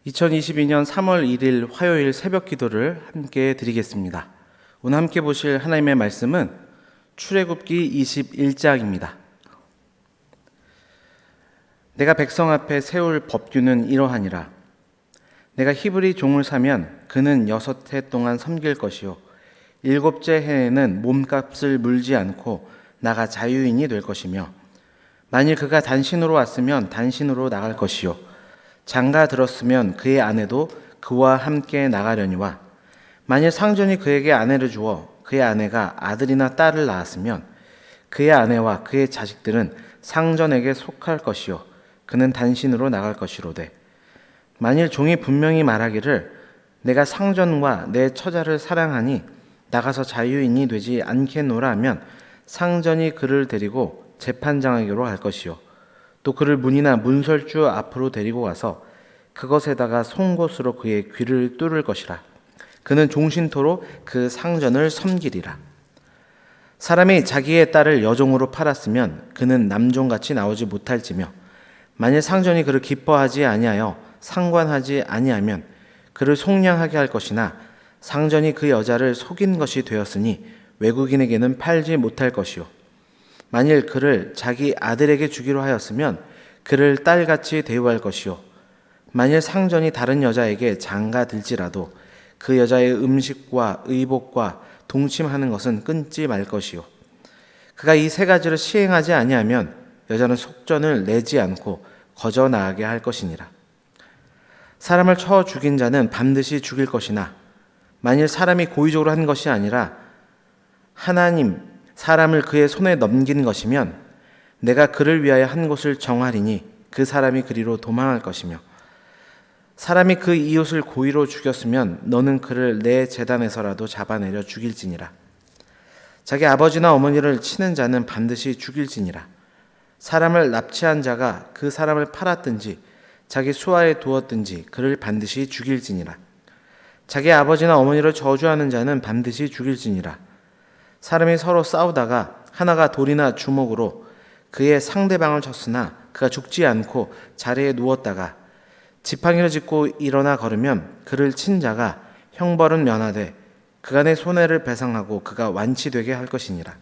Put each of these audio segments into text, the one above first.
2022년 3월 1일 화요일 새벽 기도를 함께 드리겠습니다. 오늘 함께 보실 하나님의 말씀은 출애굽기 21장입니다. 내가 백성 앞에 세울 법규는 이러하니라. 내가 히브리 종을 사면 그는 6해 동안 섬길 것이요 7째 해에는 몸값을 물지 않고 나가 자유인이 될 것이며, 만일 그가 단신으로 왔으면 단신으로 나갈 것이요 장가 들었으면 그의 아내도 그와 함께 나가려니와, 만일 상전이 그에게 아내를 주어 그의 아내가 아들이나 딸을 낳았으면 그의 아내와 그의 자식들은 상전에게 속할 것이요 그는 단신으로 나갈 것이로되, 만일 종이 분명히 말하기를 내가 상전과 내 처자를 사랑하니 나가서 자유인이 되지 않겠노라 하면 상전이 그를 데리고 재판장에게로 갈 것이요 또 그를 문이나 문설주 앞으로 데리고 가서 그것에다가 송곳으로 그의 귀를 뚫을 것이라. 그는 종신토로 그 상전을 섬기리라. 사람이 자기의 딸을 여종으로 팔았으면 그는 남종같이 나오지 못할지며, 만일 상전이 그를 기뻐하지 아니하여 상관하지 아니하면 그를 속량하게 할 것이나, 상전이 그 여자를 속인 것이 되었으니 외국인에게는 팔지 못할 것이요 만일 그를 자기 아들에게 주기로 하였으면 그를 딸같이 대우할 것이요 만일 상전이 다른 여자에게 장가들지라도 그 여자의 음식과 의복과 동침하는 것은 끊지 말 것이요 그가 이 3가지를 시행하지 아니하면 여자는 속전을 내지 않고 거저 나가게 할 것이니라. 사람을 쳐 죽인 자는 반드시 죽일 것이나, 만일 사람이 고의적으로 한 것이 아니라 하나님 사람을 그의 손에 넘긴 것이면 내가 그를 위하여 한 곳을 정하리니 그 사람이 그리로 도망할 것이며, 사람이 그 이웃을 고의로 죽였으면 너는 그를 내 제단에서라도 잡아내려 죽일지니라. 자기 아버지나 어머니를 치는 자는 반드시 죽일지니라. 사람을 납치한 자가 그 사람을 팔았든지 자기 수하에 두었든지 그를 반드시 죽일지니라. 자기 아버지나 어머니를 저주하는 자는 반드시 죽일지니라. 사람이 서로 싸우다가 하나가 돌이나 주먹으로 그의 상대방을 쳤으나 그가 죽지 않고 자리에 누웠다가 지팡이를 짚고 일어나 걸으면 그를 친 자가 형벌은 면하되 그간의 손해를 배상하고 그가 완치되게 할 것이니라.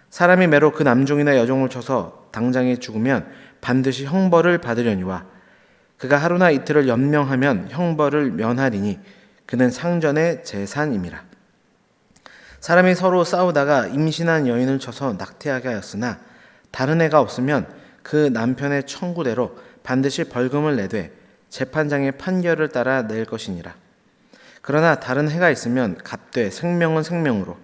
사람이 매로 그 남종이나 여종을 쳐서 당장에 죽으면 반드시 형벌을 받으려니와, 그가 하루나 이틀을 연명하면 형벌을 면하리니 그는 상전의 재산임이라. 사람이 서로 싸우다가 임신한 여인을 쳐서 낙태하게 하였으나 다른 애가 없으면 그 남편의 청구대로 반드시 벌금을 내되 재판장의 판결을 따라 낼 것이니라. 그러나 다른 해가 있으면 값되 생명은 생명으로,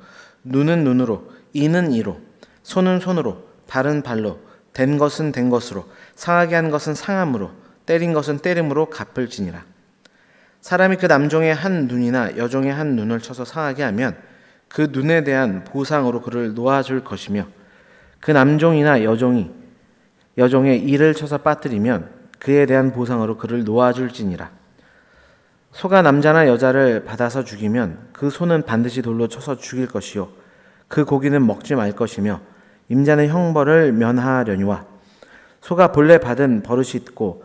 눈은 눈으로, 이는 이로, 손은 손으로, 발은 발로, 된 것은 된 것으로, 상하게 한 것은 상함으로, 때린 것은 때림으로 갚을지니라. 사람이 그 남종의 한 눈이나 여종의 한 눈을 쳐서 상하게 하면 그 눈에 대한 보상으로 그를 놓아줄 것이며, 그 남종이나 여종의 이를 쳐서 빠뜨리면 그에 대한 보상으로 그를 놓아줄지니라. 소가 남자나 여자를 받아서 죽이면 그 소는 반드시 돌로 쳐서 죽일 것이요 그 고기는 먹지 말 것이며, 임자는 형벌을 면하려니와, 소가 본래 받은 버릇이 있고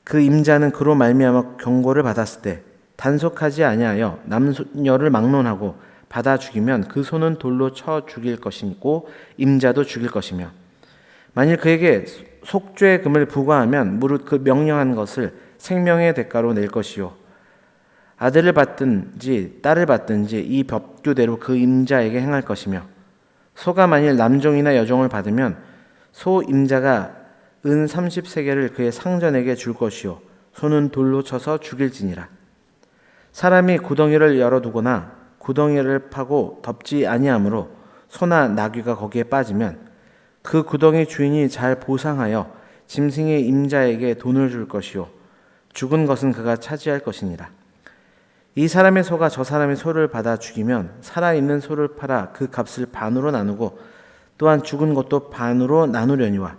그 임자는 그로 말미암아 경고를 받았을 때 단속하지 아니하여 남녀를 막론하고 받아 죽이면 그 소는 돌로 쳐 죽일 것이고 임자도 죽일 것이며, 만일 그에게 속죄금을 부과하면 무릇 그 명령한 것을 생명의 대가로 낼 것이요 아들을 받든지 딸을 받든지 이 법규대로 그 임자에게 행할 것이며, 소가 만일 남종이나 여종을 받으면 소 임자가 은 30세겔을 그의 상전에게 줄 것이요 소는 돌로 쳐서 죽일지니라. 사람이 구덩이를 열어두거나 구덩이를 파고 덮지 아니하므로 소나 나귀가 거기에 빠지면 그 구덩이 주인이 잘 보상하여 짐승의 임자에게 돈을 줄 것이요 죽은 것은 그가 차지할 것이니라. 이 사람의 소가 저 사람의 소를 받아 죽이면 살아있는 소를 팔아 그 값을 반으로 나누고 또한 죽은 것도 반으로 나누려니와,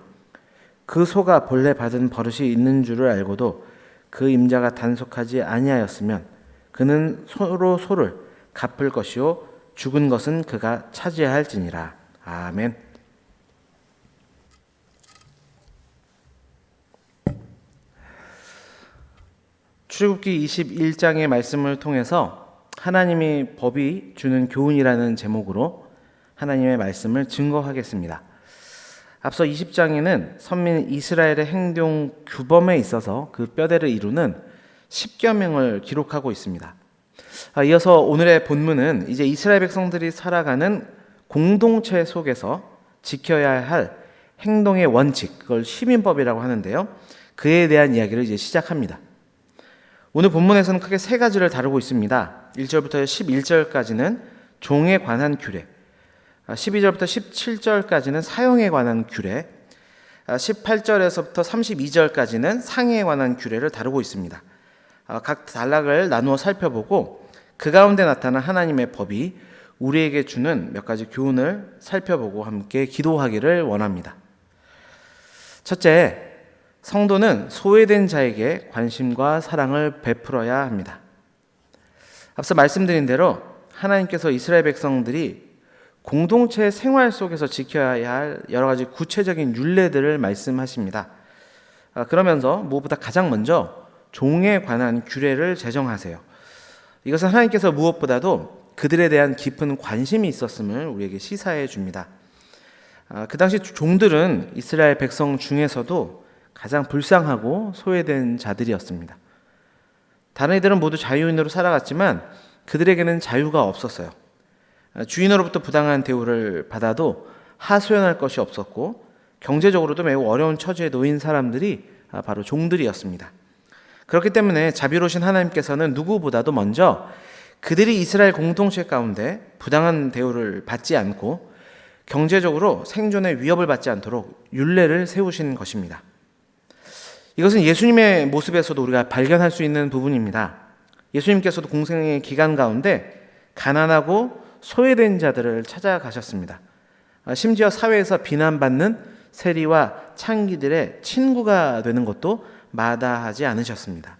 그 소가 본래 받은 버릇이 있는 줄을 알고도 그 임자가 단속하지 아니하였으면 그는 소로 소를 갚을 것이요 죽은 것은 그가 차지할지니라. 아멘. 출애굽기 21장의 말씀을 통해서 하나님의 법이 주는 교훈이라는 제목으로 하나님의 말씀을 증거하겠습니다. 앞서 20장에는 선민 이스라엘의 행동 규범에 있어서 그 뼈대를 이루는 10계명을 기록하고 있습니다. 이어서 오늘의 본문은 이제 이스라엘 백성들이 살아가는 공동체 속에서 지켜야 할 행동의 원칙, 그걸 시민법이라고 하는데요. 그에 대한 이야기를 이제 시작합니다. 오늘 본문에서는 크게 세 가지를 다루고 있습니다. 1절부터 11절까지는 종에 관한 규례, 12절부터 17절까지는 사형에 관한 규례, 18절에서부터 32절까지는 상해에 관한 규례를 다루고 있습니다. 각 단락을 나누어 살펴보고 그 가운데 나타난 하나님의 법이 우리에게 주는 몇 가지 교훈을 살펴보고 함께 기도하기를 원합니다. 첫째, 성도는 소외된 자에게 관심과 사랑을 베풀어야 합니다. 앞서 말씀드린 대로 하나님께서 이스라엘 백성들이 공동체 생활 속에서 지켜야 할 여러 가지 구체적인 율례들을 말씀하십니다. 그러면서 무엇보다 가장 먼저 종에 관한 규례를 제정하세요. 이것은 하나님께서 무엇보다도 그들에 대한 깊은 관심이 있었음을 우리에게 시사해 줍니다. 그 당시 종들은 이스라엘 백성 중에서도 가장 불쌍하고 소외된 자들이었습니다. 다른 이들은 모두 자유인으로 살아갔지만 그들에게는 자유가 없었어요. 주인으로부터 부당한 대우를 받아도 하소연할 것이 없었고 경제적으로도 매우 어려운 처지에 놓인 사람들이 바로 종들이었습니다. 그렇기 때문에 자비로우신 하나님께서는 누구보다도 먼저 그들이 이스라엘 공동체 가운데 부당한 대우를 받지 않고 경제적으로 생존의 위협을 받지 않도록 율례를 세우신 것입니다. 이것은 예수님의 모습에서도 우리가 발견할 수 있는 부분입니다. 예수님께서도 공생의 기간 가운데 가난하고 소외된 자들을 찾아가셨습니다. 심지어 사회에서 비난받는 세리와 창기들의 친구가 되는 것도 마다하지 않으셨습니다.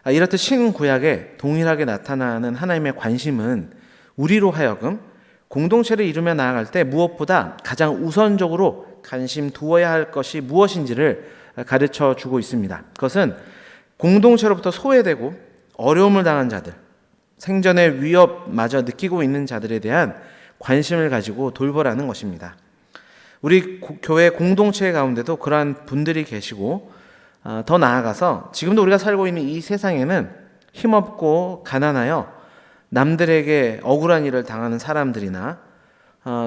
이렇듯 신구약에 동일하게 나타나는 하나님의 관심은 우리로 하여금 공동체를 이루며 나아갈 때 무엇보다 가장 우선적으로 관심 두어야 할 것이 무엇인지를 가르쳐 주고 있습니다. 그것은 공동체로부터 소외되고 어려움을 당한 자들, 생존의 위협마저 느끼고 있는 자들에 대한 관심을 가지고 돌보라는 것입니다. 우리 교회 공동체 가운데도 그러한 분들이 계시고 더 나아가서 지금도 우리가 살고 있는 이 세상에는 힘없고 가난하여 남들에게 억울한 일을 당하는 사람들이나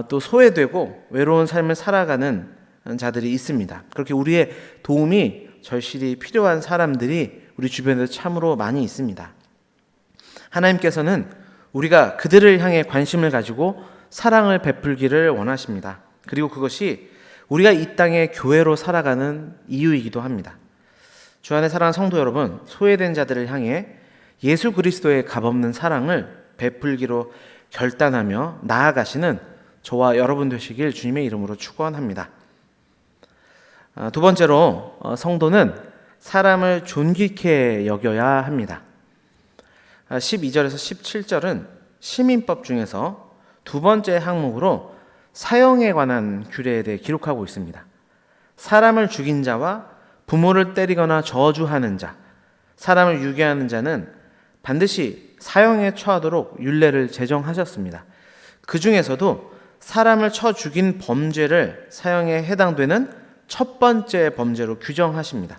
또 소외되고 외로운 삶을 살아가는 자들이 있습니다. 그렇게 우리의 도움이 절실히 필요한 사람들이 우리 주변에도 참으로 많이 있습니다. 하나님께서는 우리가 그들을 향해 관심을 가지고 사랑을 베풀기를 원하십니다. 그리고 그것이 우리가 이 땅의 교회로 살아가는 이유이기도 합니다. 주 안에 사랑하는 성도 여러분, 소외된 자들을 향해 예수 그리스도의 값없는 사랑을 베풀기로 결단하며 나아가시는 저와 여러분 되시길 주님의 이름으로 축원합니다. 두 번째로 성도는 사람을 존귀케 여겨야 합니다. 12절에서 17절은 시민법 중에서 두 번째 항목으로 사형에 관한 규례에 대해 기록하고 있습니다. 사람을 죽인 자와 부모를 때리거나 저주하는 자, 사람을 유괴하는 자는 반드시 사형에 처하도록 율례를 제정하셨습니다. 그 중에서도 사람을 쳐 죽인 범죄를 사형에 해당되는 첫 번째 범죄로 규정하십니다.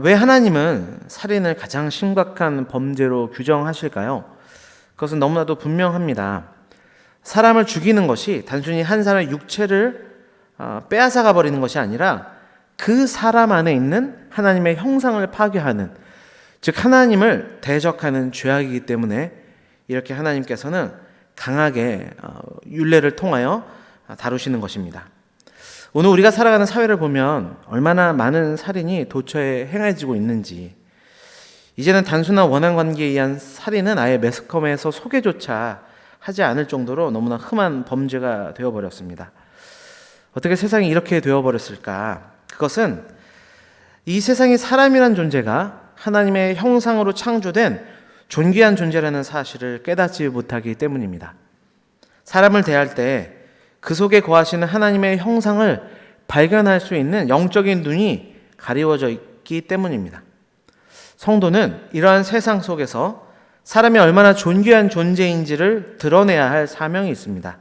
왜 하나님은 살인을 가장 심각한 범죄로 규정하실까요? 그것은 너무나도 분명합니다. 사람을 죽이는 것이 단순히 한 사람의 육체를 빼앗아가 버리는 것이 아니라 그 사람 안에 있는 하나님의 형상을 파괴하는, 즉 하나님을 대적하는 죄악이기 때문에 이렇게 하나님께서는 강하게 율례를 통하여 다루시는 것입니다. 오늘 우리가 살아가는 사회를 보면 얼마나 많은 살인이 도처에 행해지고 있는지, 이제는 단순한 원한 관계에 의한 살인은 아예 매스컴에서 소개조차 하지 않을 정도로 너무나 흠한 범죄가 되어버렸습니다. 어떻게 세상이 이렇게 되어버렸을까? 그것은 이 세상의 사람이란 존재가 하나님의 형상으로 창조된 존귀한 존재라는 사실을 깨닫지 못하기 때문입니다. 사람을 대할 때 그 속에 거하시는 하나님의 형상을 발견할 수 있는 영적인 눈이 가리워져 있기 때문입니다. 성도는 이러한 세상 속에서 사람이 얼마나 존귀한 존재인지를 드러내야 할 사명이 있습니다.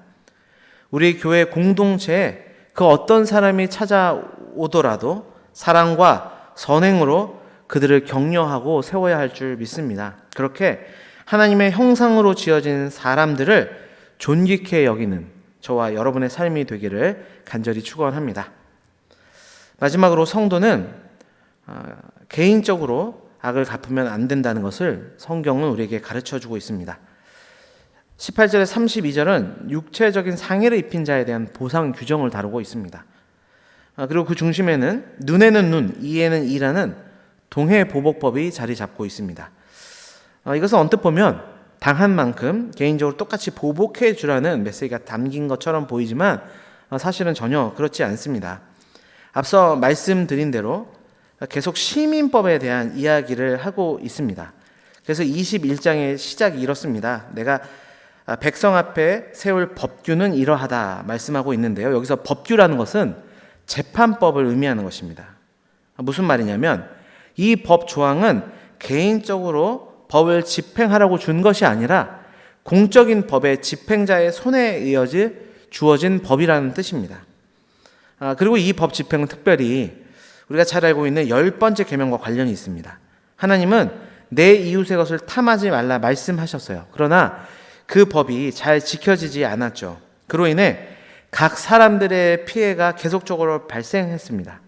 우리 교회 공동체에 그 어떤 사람이 찾아오더라도 사랑과 선행으로 그들을 격려하고 세워야 할 줄 믿습니다. 그렇게 하나님의 형상으로 지어진 사람들을 존귀케 여기는 저와 여러분의 삶이 되기를 간절히 축원합니다. 마지막으로 성도는 개인적으로 악을 갚으면 안 된다는 것을 성경은 우리에게 가르쳐주고 있습니다. 18절에 32절은 육체적인 상해를 입힌 자에 대한 보상 규정을 다루고 있습니다. 그리고 그 중심에는 눈에는 눈, 이에는 이라는 동해보복법이 자리 잡고 있습니다. 이것은 언뜻 보면 당한 만큼 개인적으로 똑같이 보복해 주라는 메시지가 담긴 것처럼 보이지만 사실은 전혀 그렇지 않습니다. 앞서 말씀드린 대로 계속 시민법에 대한 이야기를 하고 있습니다. 그래서 21장의 시작이 이렇습니다. 내가 백성 앞에 세울 법규는 이러하다 말씀하고 있는데요. 여기서 법규라는 것은 재판법을 의미하는 것입니다. 무슨 말이냐면 이 법 조항은 개인적으로 법을 집행하라고 준 것이 아니라 공적인 법의 집행자의 손에 주어진 법이라는 뜻입니다. 그리고 이 법 집행은 특별히 우리가 잘 알고 있는 10번째 계명과 관련이 있습니다. 하나님은 내 이웃의 것을 탐하지 말라 말씀하셨어요. 그러나 그 법이 잘 지켜지지 않았죠. 그로 인해 각 사람들의 피해가 계속적으로 발생했습니다.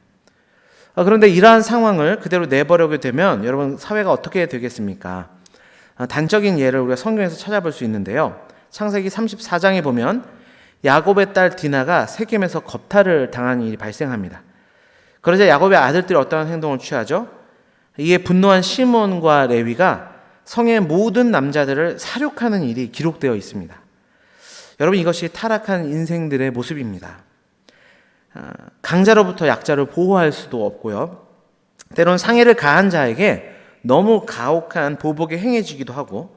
그런데 이러한 상황을 그대로 내버려게 되면 여러분 사회가 어떻게 되겠습니까? 단적인 예를 우리가 성경에서 찾아볼 수 있는데요. 창세기 34장에 보면 야곱의 딸 디나가 세겜에서 겁탈을 당한 일이 발생합니다. 그러자 야곱의 아들들이 어떠한 행동을 취하죠? 이에 분노한 시몬과 레위가 성의 모든 남자들을 살육하는 일이 기록되어 있습니다. 여러분 이것이 타락한 인생들의 모습입니다. 강자로부터 약자를 보호할 수도 없고요. 때로는 상해를 가한 자에게 너무 가혹한 보복이 행해지기도 하고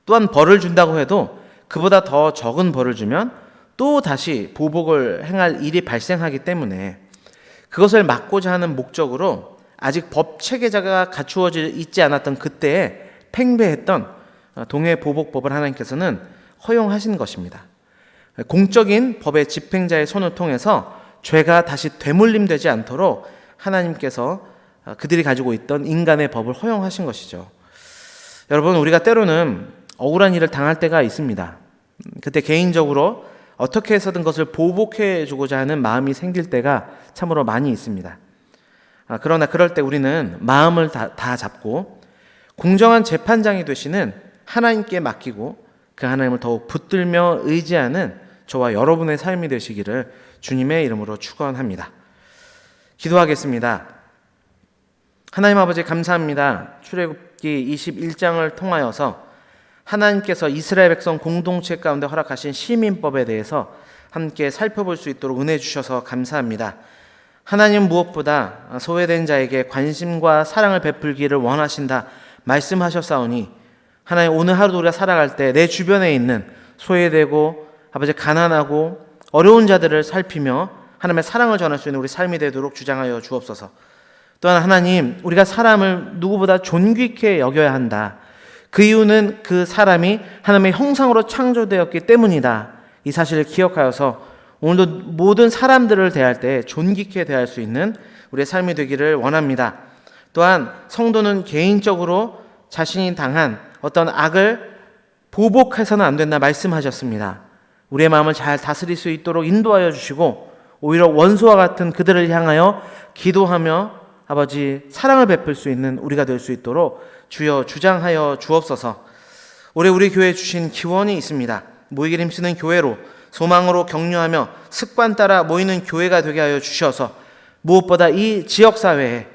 또한 벌을 준다고 해도 그보다 더 적은 벌을 주면 또 다시 보복을 행할 일이 발생하기 때문에 그것을 막고자 하는 목적으로 아직 법 체계자가 갖추어져 있지 않았던 그때에 팽배했던 동해보복법을 하나님께서는 허용하신 것입니다. 공적인 법의 집행자의 손을 통해서 죄가 다시 되물림되지 않도록 하나님께서 그들이 가지고 있던 인간의 법을 허용하신 것이죠. 여러분 우리가 때로는 억울한 일을 당할 때가 있습니다. 그때 개인적으로 어떻게 해서든 것을 보복해 주고자 하는 마음이 생길 때가 참으로 많이 있습니다. 그러나 그럴 때 우리는 마음을 다 잡고 공정한 재판장이 되시는 하나님께 맡기고 그 하나님을 더욱 붙들며 의지하는 저와 여러분의 삶이 되시기를 주님의 이름으로 축원합니다. 기도하겠습니다. 하나님 아버지 감사합니다. 출애굽기 21장을 통하여서 하나님께서 이스라엘 백성 공동체 가운데 허락하신 시민법에 대해서 함께 살펴볼 수 있도록 은혜 주셔서 감사합니다. 하나님 무엇보다 소외된 자에게 관심과 사랑을 베풀기를 원하신다 말씀하셨사오니 하나님 오늘 하루도 우리가 살아갈 때 내 주변에 있는 소외되고 아버지 가난하고 어려운 자들을 살피며 하나님의 사랑을 전할 수 있는 우리 삶이 되도록 주장하여 주옵소서. 또한 하나님 우리가 사람을 누구보다 존귀케 여겨야 한다. 그 이유는 그 사람이 하나님의 형상으로 창조되었기 때문이다. 이 사실을 기억하여서 오늘도 모든 사람들을 대할 때 존귀케 대할 수 있는 우리의 삶이 되기를 원합니다. 또한 성도는 개인적으로 자신이 당한 어떤 악을 보복해서는 안 된다 말씀하셨습니다. 우리의 마음을 잘 다스릴 수 있도록 인도하여 주시고 오히려 원수와 같은 그들을 향하여 기도하며 아버지 사랑을 베풀 수 있는 우리가 될 수 있도록 주여 주장하여 주옵소서. 올해 우리 교회에 주신 기원이 있습니다. 모이기를 힘쓰는 교회로 소망으로 격려하며 습관 따라 모이는 교회가 되게 하여 주셔서 무엇보다 이 지역사회에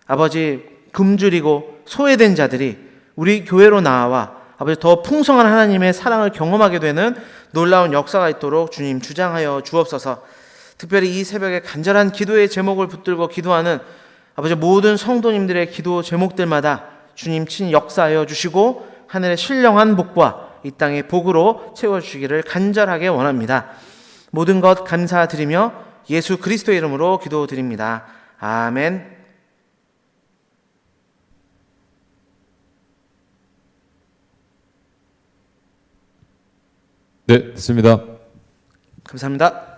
아버지 굶주리고 소외된 자들이 우리 교회로 나와 아버지 더 풍성한 하나님의 사랑을 경험하게 되는 놀라운 역사가 있도록 주님 주장하여 주옵소서. 특별히 이 새벽에 간절한 기도의 제목을 붙들고 기도하는 아버지 모든 성도님들의 기도 제목들마다 주님 친히 역사하여 주시고 하늘의 신령한 복과 이 땅의 복으로 채워주시기를 간절하게 원합니다. 모든 것 감사드리며 예수 그리스도의 이름으로 기도드립니다. 아멘. 네, 됐습니다. 감사합니다.